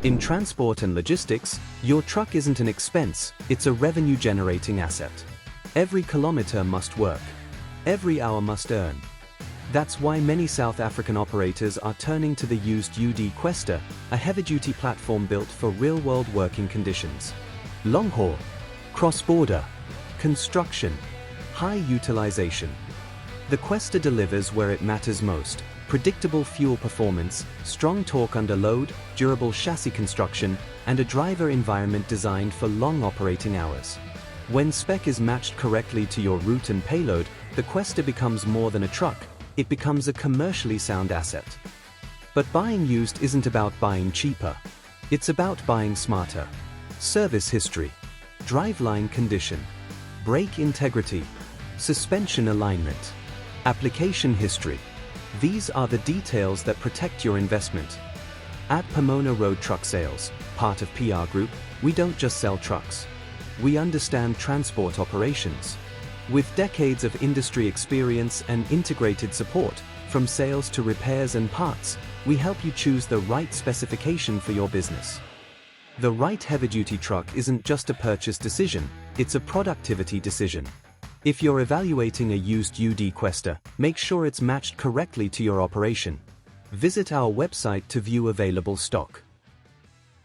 In transport and logistics, your truck isn't an expense, it's a revenue-generating asset. Every kilometer must work. Every hour must earn. That's why many South African operators are turning to the used UD Questa, a heavy-duty platform built for real-world working conditions. Long-haul, cross-border, construction, high utilization. The Questa delivers where it matters most: predictable fuel performance, strong torque under load, durable chassis construction, and a driver environment designed for long operating hours. When spec is matched correctly to your route and payload, the Questa becomes more than a truck, it becomes a commercially sound asset. But buying used isn't about buying cheaper. It's about buying smarter. Service history, driveline condition, brake integrity, suspension alignment, application history. These are the details that protect your investment. At Pomona Road Truck Sales, part of PR Group, we don't just sell trucks. We understand transport operations. With decades of industry experience and integrated support, from sales to repairs and parts, we help you choose the right specification for your business. The right heavy-duty truck isn't just a purchase decision, it's a productivity decision. If you're evaluating a used UD Questa, make sure it's matched correctly to your operation. Visit our website to view available stock.